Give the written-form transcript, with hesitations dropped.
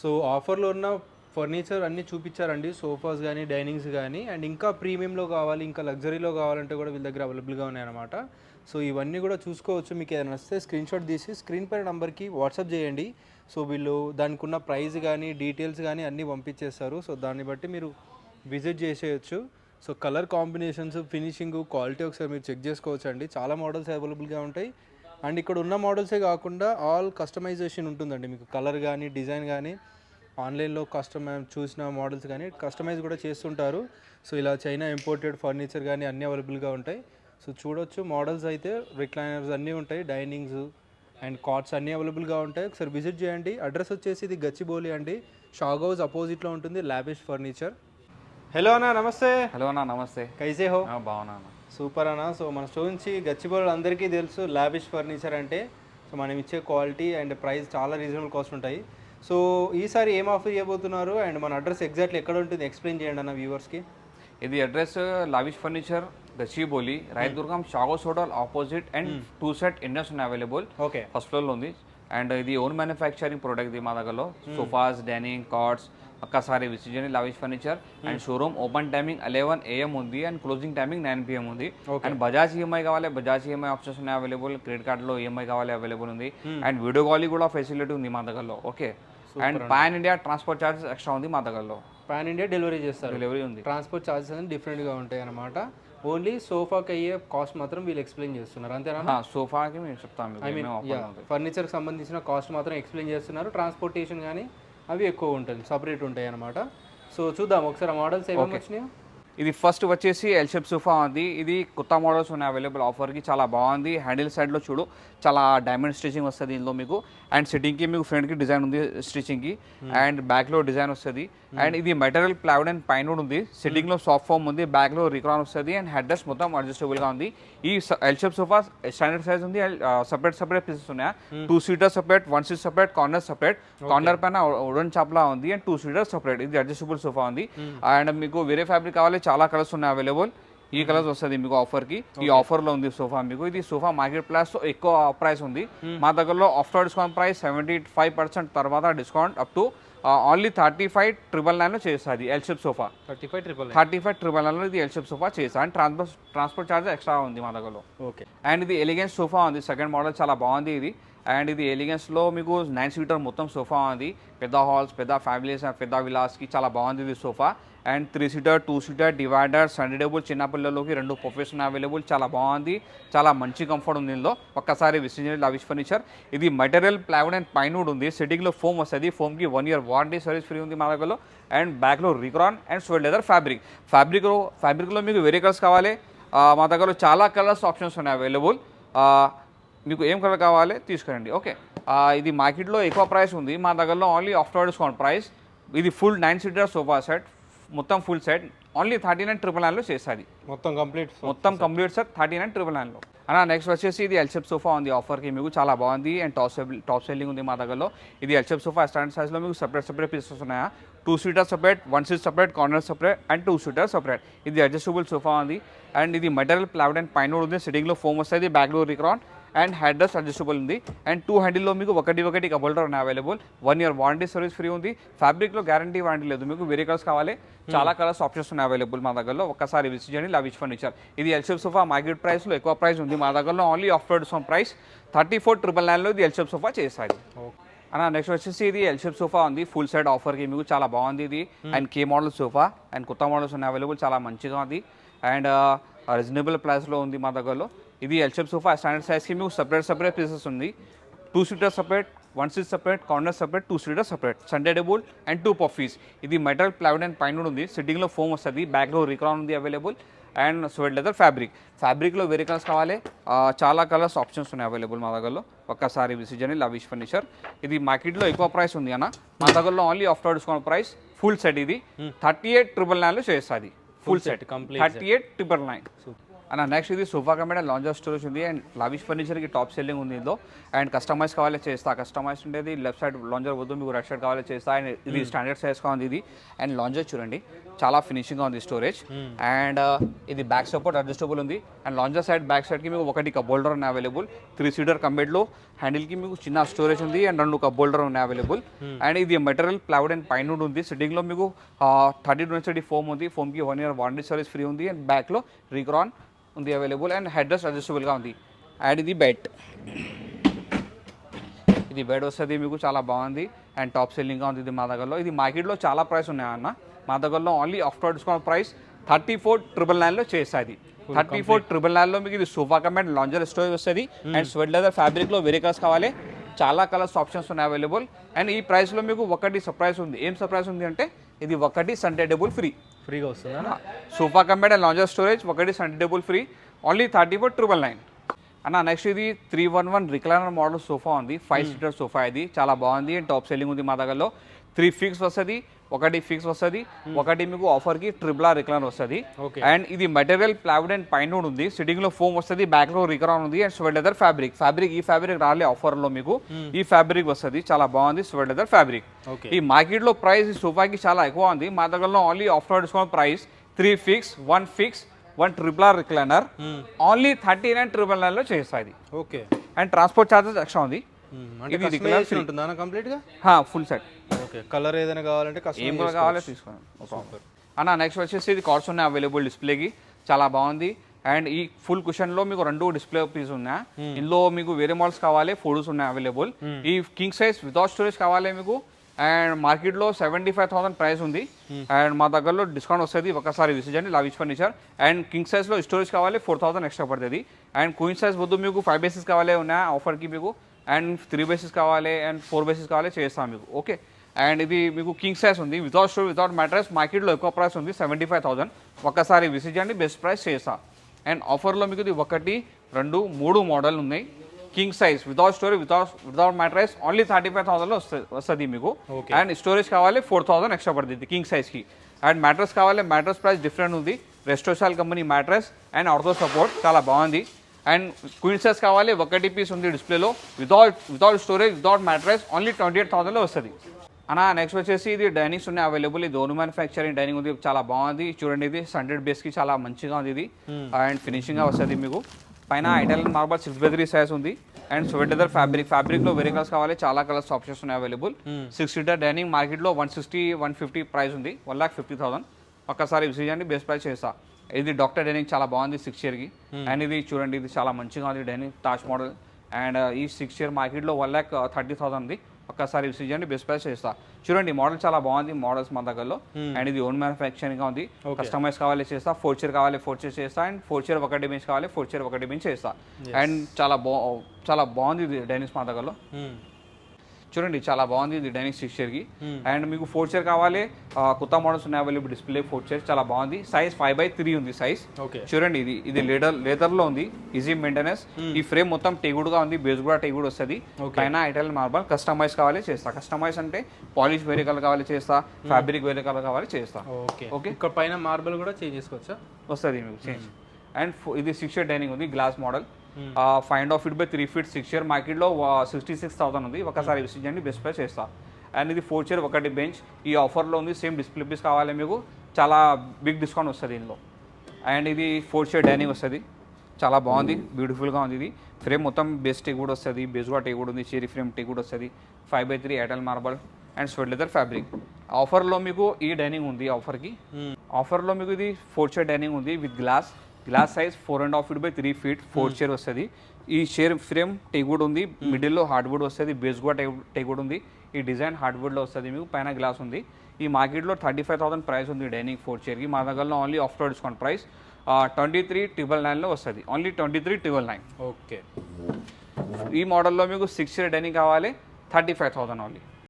So ఆఫర్లో ఉన్న furniture అన్నీ చూపించారండి, సోఫాస్ కానీ డైనింగ్స్ కానీ. అండ్ ఇంకా ప్రీమియంలో కావాలి, ఇంకా లగ్జరీలో కావాలంటే కూడా వీళ్ళ దగ్గర అవైలబుల్గా ఉన్నాయన్నమాట. సో ఇవన్నీ కూడా చూసుకోవచ్చు. మీకు ఏదైనా వస్తే స్క్రీన్ షాట్ తీసి స్క్రీన్ పైన నెంబర్కి వాట్సాప్ చేయండి. సో వీళ్ళు దానికి ఉన్న ప్రైస్ కానీ డీటెయిల్స్ కానీ అన్నీ పంపించేస్తారు. సో దాన్ని బట్టి మీరు విజిట్ చేసేయచ్చు. So colour combinations, finishing, quality ఒకసారి మీరు చెక్ చేసుకోవచ్చు అండి. చాలా మోడల్స్ అవైలబుల్గా ఉంటాయి. అండ్ ఇక్కడ ఉన్న మోడల్సే కాకుండా ఆల్ కస్టమైజేషన్ ఉంటుందండి. మీకు కలర్ కానీ డిజైన్ కానీ ఆన్లైన్లో చూసిన మోడల్స్ కానీ కస్టమైజ్ కూడా చేస్తుంటారు. సో ఇలా చైనా ఇంపోర్టెడ్ ఫర్నిచర్ కానీ అన్నీ అవైలబుల్గా ఉంటాయి. సో చూడొచ్చు, మోడల్స్ అయితే రిక్లైనర్స్ అన్నీ ఉంటాయి, డైనింగ్స్ అండ్ కాట్స్ అన్నీ అవైలబుల్గా ఉంటాయి. ఒకసారి విజిట్ చేయండి. అడ్రస్ వచ్చేసి ఇది గచ్చిబౌలి అండి, షాగ్ హౌస్ అపోజిట్లో ఉంటుంది, లావిష్ ఫర్నిచర్. హలో అన్న, నమస్తే. హలో అన్న, నమస్తే. కైసే హో? బాగున్నా అన్న. సూపర్ అన్న. సో మన స్టోర్ నుంచి గచ్చిబౌలి అందరికీ తెలుసు, లావిష్ ఫర్నిచర్ అంటే. సో మనం ఇచ్చే క్వాలిటీ అండ్ ప్రైస్ చాలా రీజనబుల్ కాస్ట్ ఉంటాయి. సో ఈసారి ఏం ఆఫర్ చేయబోతున్నారు అండ్ మన అడ్రస్ ఎగ్జాక్ట్లీ ఎక్కడ ఉంటుంది ఎక్స్ప్లెయిన్ చేయండి అన్న వ్యూవర్స్కి. ఇది address lavish furniture Gachibowli, Rayadurgam షాగోస్ hotel opposite and 2 set Indus available. Okay, first ఫ్లోర్లో ఉంది. అండ్ ఇది ఓన్ మ్యానుఫ్యాక్చరింగ్ ప్రోడక్ట్ ఇది మా దగ్గరలో. సోఫాస్, డైనింగ్, కార్డ్స్ ఒక్కసారి విజిట్ చేయండి lavish furniture. And showroom open timing 11 AM ఉంది అండ్ క్లోజింగ్ టైమింగ్ 9 PM ఉంది. అండ్ బజాజ్ ఈఎంఐ కావాలి, బజాజ్ ఈఎంఐ ఆప్షన్స్ ఉన్నాయి అవైలబుల్. క్రెడిట్ కార్డులో ఈఎంఐ కావాలి అవైలబుల్ ఉంది. అండ్ వీడియో కాల్ కూడా ఫెసిలిటీ ఉంది మా దగ్గరలో. Okay. And pan India transport charges extra ఉంది మా దగ్గరలో. పాన్ ఇండియా డెలివరీ చేస్తారు, డెలివరీ ఉంది. ట్రాన్స్పోర్ట్ ఛార్జెస్ అనేది డిఫరెంట్గా ఉంటాయి అనమాట. ఓన్లీ సోఫాకి అయ్యే కాస్ట్ మాత్రం వీళ్ళు ఎక్స్ప్లెయిన్ చేస్తున్నారు, అంతేనా? సోఫాకి మేము చెప్తాము. ఐ మీన్ ఫర్నిచర్కి సంబంధించిన కాస్ట్ మాత్రం ఎక్స్ప్లెయిన్ చేస్తున్నారు. ట్రాన్స్పోర్టేషన్ కానీ అవి ఎక్కువ ఉంటుంది, సపరేట్ ఉంటాయి అనమాట. సో చూద్దాం ఒకసారి మోడల్స్ ఏమేమి వచ్చినాయి. ఇది ఫస్ట్ వచ్చేసి ఎల్ షేప్ సోఫా ఉంది. ఇది కొత్త మోడల్స్ ఉన్నాయి అవైలబుల్ ఆఫర్కి, చాలా బాగుంది. హ్యాండిల్ సైడ్లో చూడు చాలా డైమండ్ స్టిచింగ్ వస్తుంది ఇందులో మీకు. అండ్ సిట్టింగ్కి మీకు ఫ్రంట్కి డిజైన్ ఉంది స్టిచింగ్కి, అండ్ బ్యాక్లో డిజైన్ వస్తుంది. అండ్ ఇది మెటీరియల్ ప్లైవుడ్ అండ్ పైన ఉంది. సిట్టింగ్లో సాఫ్ట్ ఫామ్ ఉంది, బ్యాక్లో రిక్రాన్ వస్తుంది. అండ్ హెడ్ రెస్ట్ మొత్తం అడ్జస్టబుల్గా ఉంది. ఈ L shape sofa standard size ఉంది. సపరేట్ పీసెస్ ఉన్నాయి. 2 seater separate, 1 seat separate, corner separate. Corner పైన వుడెన్ చాప్లా ఉంది అండ్ 2 సీటర్ సపరేట్. ఇది అడ్జస్టబుల్ సోఫా ఉంది. అండ్ మీకు వేరే ఫ్యాబ్రిక్ కావాలి, చాలా కలర్స్ ఉన్నాయి అవైలబుల్. ఈ కలర్స్ వస్తుంది మీకు ఆఫర్కి. ఈ ఆఫర్లో ఉంది సోఫా మీకు. ఇది సోఫా మార్కెట్ ప్రైస్ ఎక్కువ ప్రైస్ ఉంది మా దగ్గరలో. ఆఫ్టర్ డిస్కౌంట్ ప్రైస్ 75% తర్వాత డిస్కౌంట్ అప్ టు ఓన్లీ 35,999 చేస్తుంది ఎల్ షేప్ సోఫా. 35,999 ఇది ఎల్ షేప్ సోఫా చేస్తా. అండ్ ట్రాన్స్పోర్ట్ ఛార్జ్ ఎక్స్ట్రా ఉంది మా దగ్గరలో. ఓకే. అండ్ ఇది ఎలిగెన్స్ సోఫా ఉంది, సెకండ్ మోడల్ చాలా బాగుంది ఇది. అండ్ ఇది ఎలిగెన్స్లో మీకు 9 సీటర్ మొత్తం సోఫా ఉంది. పెద్ద హాల్స్, పెద్ద ఫ్యామిలీస్, పెద్ద విలాస్కి చాలా బాగుంది ఇది sofa. And 3 seater, 2 seater, divider, సండేబుల్, చిన్న పిల్లలకి 2 ప్రొఫెషన్ అవైలబుల్. చాలా బాగుంది, చాలా మంచి కంఫర్ట్ ఉంది ఇందులో. ఒక్కసారి విజిట్ చేయండి లావిష్ ఫర్నిచర్. ఇది మెటీరియల్ ప్లైవుడ్ అండ్ పైనుడ్ ఉంది. సిట్టింగ్లో ఫోమ్ వస్తుంది. ఫోమ్కి 1 year వారంటీ సర్వీస్ ఫ్రీ ఉంది మా దగ్గరలో. అండ్ బ్యాక్లో రిక్రాన్ అండ్ స్వెడ్ లెదర్ ఫ్యాబ్రిక్లో మీకు వేరే కలర్స్ కావాలి మా దగ్గరలో చాలా కలర్స్ ఆప్షన్స్ ఉన్నాయి అవైలబుల్. మీకు ఏం కలర్ కావాలి తీసుకురండి. ఓకే. ఇది మార్కెట్లో ఎక్కువ ప్రైస్ ఉంది మా దగ్గరలో. Only after discount price. ఇది ఫుల్ 9 సీటర్ సోఫా సెట్ మొత్తం ఫుల్ సెట్ ఓన్లీ 39,999లో చేస్తుంది. మొత్తం కంప్లీట్ సెట్ 39,999లో. అన్న నెక్స్ట్ వచ్చేసి ఇది ఎల్ షేప్ సోఫా ఉంది ఆఫర్కి మీకు, చాలా బాగుంది. అండ్ టాప్ సెల్లింగ్ ఉంది మా దగ్గరలో. ఇది ఎల్ షేప్ సోఫా స్టాండర్డ్ సైజ్లో మీకు సపరేట్ పీసెస్ ఉన్నాయా. 2 seater separate, 1 seat separate, corner separate and 2 seater separate. ఇది అడ్జస్టబుల్ సోఫా ఉంది. అండ్ ఇది మెటీరియల్ ప్లైవుడ్ అండ్ పైన ఉంది. సిట్టింగ్లో ఫోమ్ వస్తుంది, బ్యాక్లో Recron and head rest adjustable ఉంది. అండ్ 2 హ్యాండిల్లో మీకు ఒకటి కబుల్ డోర్ ఉన్నాయి available. 1 year warranty service free ఉంది. ఫ్యాబ్రిక్లో గ్యారంటీ వారంటీ లేదు. మీకు వేరే కలర్స్ కావాలి, చాలా కలర్స్ ఆప్షన్స్ ఉన్నాయి అవైలబుల్ మా దగ్గరలో. ఒక్కసారి విజిట్ చేయండి లావిష్ ఫర్నిచర్. ఇది ఎల్ షేప్ సోఫా మార్కెట్ ప్రైస్లో ఎక్కువ ప్రైస్ ఉంది మా దగ్గరలో. ఓన్లీ ఆఫ్టర్ డిస్కౌంట్ ప్రైస్ 34,999లో ఇది ఎల్ షేప్ సోఫా చేస్తుంది. అన్న నెక్స్ట్ వచ్చేసి ఇది ఎల్ షేప్ సోఫా ఉంది ఫుల్ సెట్ ఆఫర్కి మీకు, చాలా బాగుంది ఇది. And K model sofa and కొత్త మోడల్స్ ఉన్నాయి అవైలబుల్, చాలా మంచిగా ఉంది. అండ్ రీజనబుల్ ప్రైస్లో ఉంది మా దగ్గరలో. ఇది ఎల్ షేప్ సోఫా స్టాండర్డ్ సైజ్కి మీకు సపరేట్ పీసెస్ ఉంది. 2 seater separate, 1 seat separate, corner separate, 2 seater separate, సండేబుల్ అండ్ 2 పఫీస్. ఇది మెటల్ ప్లైవుడ్ అండ్ పైన ఉంది. సిట్టింగ్లో ఫోమ్ వస్తుంది, బ్యాక్లో రిక్రాన్ ఉంది అవైలబుల్. అండ్ స్వెడ్ లెదర్ ఫ్యాబ్రిక్లో వేరే కలర్స్ కావాలి, చాలా కలర్స్ ఆప్షన్స్ ఉన్నాయి అవైలబుల్ మా దగ్గరలో. ఒక్కసారి విజిట్ చేయండి లావిష్ ఫర్నిచర్. ఇది మార్కెట్లో ఎక్కువ ప్రైస్ ఉంది అన్న, మా దగ్గరలో only after discount price full set ఇది 38,999లో చేస్తుంది. Full set 38,999. అన్న నెక్స్ట్ ఇది sofa cum and lounger storage ఉంది అండ్ లావిష్ ఫర్నిచర్కి టాప్ సెల్లింగ్ ఉంది ఇందులో అండ్ కస్టమైజ్ కావాలి చేస్తా కస్టమైజ్ ఉండేది లెఫ్ట్ సైడ్ లాంజర్ వద్దు మీకు రైట్ సైడ్ కావాలి చేస్తా అండ్ ఇది స్టాండర్డ్ సైజ్గా ఉంది ఇది అండ్ లాంజర్ చూడండి చాలా ఫినిషింగ్గా ఉంది స్టోరేజ్ అండ్ ఇది బ్యాక్ సపోర్ట్ అడ్జస్టబుల్ ఉంది అండ్ లాంజర్ సైడ్ బ్యాక్ సైడ్కి మీకు ఒకటి కప్ హోల్డర్ ఉన్నాయి అవైలబుల్ 3 సీటర్ కంబెడ్లో హ్యాండిల్కి మీకు చిన్న స్టోరేజ్ ఉంది అండ్ 2 కప్ హోల్డర్ ఉన్నాయి అవైలబుల్ అండ్ ఇది మెటీరియల్ ప్లైవుడ్ అండ్ పైన ఉంది సిట్టింగ్లో మీకు 32 ఫోమ్ ఉంది ఫోమ్కి 1 ఇయర్ వారంటీ సర్వీస్ ఫ్రీ ఉంది అండ్ బ్యాక్లో రీక్రాన్ ఉంది అవైలబుల్ అండ్ హెడ్ రెస్ట్ అడ్జస్టబుల్గా ఉంది అండ్ ఇది బెడ్ వస్తుంది మీకు చాలా బాగుంది అండ్ టాప్ సెల్లింగ్గా ఉంది ఇది మా దగ్గరలో ఇది మార్కెట్లో చాలా ప్రైస్ ఉన్నాయి అన్న మా దగ్గరలో ఓన్లీ ఆఫ్టర్ డిస్కౌంట్ ప్రైస్ 34,999లో చేస్తుంది 34,999లో మీకు ఇది sofa cum and lounger storage వస్తుంది అండ్ స్వెట్ లెదర్ ఫ్యాబ్రిక్లో వేరే కలర్స్ కావాలి చాలా కలర్స్ ఆప్షన్స్ ఉన్నాయి అవైలబుల్ అండ్ ఈ ప్రైస్లో మీకు ఒకటి సర్ప్రైజ్ ఉంది ఏం సర్ప్రైజ్ ఉంది అంటే ఇది ఒకటి సండే టేబుల్ ఫ్రీగా వస్తుంది sofa cum and lounger storage ఒకటి సండే టేబుల్ ఫ్రీ ఓన్లీ 34,999 అన్న నెక్స్ట్ ఇది 311 రిక్లైనర్ మోడల్ సోఫా ఉంది 5 సీటర్ సోఫా ఇది చాలా బాగుంది అండ్ టాప్ సెల్లింగ్ ఉంది మా దగ్గరలో 3 ఫిక్స్ వస్తుంది ఒకటి ఫిక్స్ వస్తుంది ఒకటి మీకు ఆఫర్కి ట్రిపుల్ ఆర్ రిక్లైనర్ వస్తుంది అండ్ ఇది మెటీరియల్ ప్లైవుడ్ అండ్ పైన ఉంది సిట్టింగ్లో ఫోమ్ వస్తుంది బ్యాక్లో రిక్లైనర్ ఉంది అండ్ స్వెట్ లెదర్ ఫ్యాబ్రిక్ ఈ ఫ్యాబ్రిక్ రాలే ఆఫర్లో మీకు ఈ ఫ్యాబ్రిక్ వస్తుంది చాలా బాగుంది స్వెట్ లెదర్ ఫ్యాబ్రిక్ ఈ మార్కెట్లో ప్రైస్ ఈ సోఫాకి చాలా ఎక్కువ ఉంది మా దగ్గరలో only after discount price 3 fix 1 fix 1 triple or recliner only 39,999లో చేస్తుంది okay and transport charges extra ఉంది ఇది రిక్లైనర్ ఉంటుందా కంప్లీట్గా ఫుల్ సెట్ ఓకే కలర్ ఏదైనా కావాలంటే ఏం కూడా కావాలో తీసుకోండి అన్న నెక్స్ట్ వచ్చేసి ఇది కార్డ్స్ ఉన్నాయి అవైలబుల్ డిస్ప్లేకి చాలా బాగుంది అండ్ ఈ ఫుల్ కుషన్లో మీకు 2 డిస్ప్లే పీస్ ఉన్నాయి ఇందులో మీకు వేరే మోడల్స్ కావాలి ఫోటోస్ ఉన్నాయి అవైలబుల్ ఈ కింగ్ సైజ్ వితౌట్ స్టోరేజ్ కావాలి మీకు అండ్ మార్కెట్లో 75,000 ప్రైస్ ఉంది అండ్ మా దగ్గరలో డిస్కౌంట్ వస్తుంది ఒకసారి visit lavish furniture and king సైజ్లో స్టోరేజ్ కావాలి 4,000 ఎక్స్ట్రా పడుతుంది అండ్ క్వీన్ సైజ్ వద్దు మీకు 5 బేసిస్ కావాలి ఉన్నాయి ఆఫర్కి మీకు అండ్ 3 బేసిస్ కావాలి అండ్ 4 బేసిస్ కావాలి చేస్తాం మీకు ఓకే అండ్ ఇది మీకు కింగ్ సైజ్ ఉంది వితౌట్ స్టోర్ వితౌట్ మ్యాట్రెస్ మార్కెట్లో ఎక్కువ ప్రైస్ ఉంది 75,000 ఒక్కసారి విసిట్ చేయండి బెస్ట్ ప్రైస్ చేస్తా అండ్ ఆఫర్లో మీకు ఇది 1 2 3 మోడల్ ఉన్నాయి king size without storage without mattress only 35,000లో వస్తుంది మీకు అండ్ స్టోరేజ్ కావాలి 4,000 ఎక్స్ట్రా పడుతుంది కింగ్ సైజ్కి అండ్ మ్యాట్రెస్ కావాలి మ్యాట్రెస్ ప్రైస్ డిఫరెంట్ ఉంది రెస్టోషాల్ company mattress and ortho support చాలా బాగుంది అండ్ క్వీన్ సైజ్ కావాలి 1 పీస్ ఉంది డిస్ప్లేలో without storage without mattress only 28,000లో వస్తుంది అన్న నెక్స్ట్ వచ్చేసి ఇది డైనింగ్స్ ఉన్నాయి అవైలబుల్ ఇది ఓన్ మ్యానుఫ్యాక్చరింగ్ డైనింగ్ ఉంది చాలా బాగుంది చూడండి ఇది 100 బేస్కి చాలా మంచిగా ఉంది ఇది అండ్ ఫినిషింగ్గా వస్తుంది మీకు పైన ఇటాలియన్ మార్బల్ 6x3 సైజ్ ఉంది అండ్ స్వెట్ లెదర్ ఫ్యాబ్రిక్లో వేరే కలర్స్ కావాలి చాలా కలర్స్ ఆప్షన్స్ ఉన్నాయి అవైలబుల్ 6 సీటర్ డైనింగ్ మార్కెట్లో 160-150 ప్రైస్ ఉంది 1,50,000 ఒక్కసారి విజిట్ చేయండి బెస్ట్ ప్రైస్ చేస్తా ఇది డాక్టర్ డైనింగ్ చాలా బాగుంది 6 చైర్కి అండ్ ఇది చూడండి ఇది చాలా మంచిగా ఉంది డైనింగ్ తాజ్ మోడల్ అండ్ ఈ 6 చైర్ మార్కెట్లో 1,30,000 ఉంది ఒక్కసారి విజిట్ చేయండి బెస్ట్ ప్రైస్ చేస్తా చూడండి మోడల్ చాలా బాగుంది మోడల్స్ మా దగ్గరలో అండ్ ఇది ఓన్ మ్యానుఫ్యాక్చరింగ్ ఉంది కస్టమైజ్ కావాలి చేస్తా 4 చైర్ కావాలి 4 చైర్ చేస్తా అండ్ 4 చైర్ 1 బెంచ్ కావాలి 4 చైర్ 1 బెంచ్ చేస్తా అండ్ చాలా బాగుంది ఇది డైనింగ్స్ మా దగ్గరలో చూడండి చాలా బాగుంది ఇది డైనింగ్ 6 చైర్కి అండ్ మీకు 4 చైర్ కావాలి కొత్త మోడల్స్ ఉన్నాయి అవైలబుల్ డిస్ప్లే 4 చైర్ చాలా బాగుంది సైజ్ 5x3 ఉంది సైజ్ చూడండి ఇది లెదర్లో ఉంది ఈజీ మెయింటెనెన్స్ ఈ ఫ్రేమ్ మొత్తం టేగుడ్గా ఉంది బేస్ కూడా టేగుడ్ వస్తుంది పైన ఇటాలియన్ మార్బల్ కస్టమైజ్ కావాలి చేస్తా కస్టమైజ్ అంటే పాలిష్ వేరే కలర్ కావాలి చేస్తా ఫ్యాబ్రిక్ వేరే కలర్ కావాలి చేస్తా ఓకే ఇక్కడ పైన మార్బల్ కూడా చేంజ్ చేసుకోవచ్చా వస్తుంది మీకు చేంజ్ అండ్ ఇది 6 చైర్ డైనింగ్ ఉంది glass model 5.5 feet by 3 feet 6 chair మార్కెట్లో 66,000 ఉంది ఒకసారి విజిట్ చేయండి బెస్ట్ ప్రైస్ చేస్తా అండ్ ఇది 4 చైర్ 1 బెంచ్ ఈ ఆఫర్లో ఉంది సేమ్ డిస్ప్లే పీస్ కావాలి మీకు చాలా బిగ్ డిస్కౌంట్ వస్తుంది దీనిలో అండ్ ఇది 4 చైర్ డైనింగ్ వస్తుంది చాలా బాగుంది బ్యూటిఫుల్గా ఉంది ఇది ఫ్రేమ్ మొత్తం బేస్ టీ కూడా వస్తుంది బేస్ కూడా టీ కూడా ఉంది చేరీ ఫ్రేమ్ టీ కూడా వస్తుంది 5x3 Attal marble and sweat leather fabric ఆఫర్లో మీకు ఈ డైనింగ్ ఉంది ఆఫర్లో మీకు ఇది 4 చైర్ డైనింగ్ ఉంది with glass size 4.5 feet by 3 feet 4 chair వస్తుంది ఈ చైర్ ఫ్రేమ్ టేక్వుడ్ ఉంది మిడిల్లో హార్డ్వుడ్ వస్తుంది బేస్ కూడా టేక్వుడ్ ఉంది ఈ డిజైన్ హార్డ్వుడ్లో వస్తుంది మీకు పైన గ్లాస్ ఉంది ఈ మార్కెట్లో 35,000 ప్రైస్ ఉంది డైనింగ్ 4 చైర్కి మా దగ్గరలో ఓన్లీ ఆఫ్టర్ డిస్కౌంట్ ప్రైస్ 23,999లో వస్తుంది ఓన్లీ 23,999 ఓకే ఈ మోడల్లో మీకు 6 చైర్ డైనింగ్ కావాలి 35,000 ఓన్లీ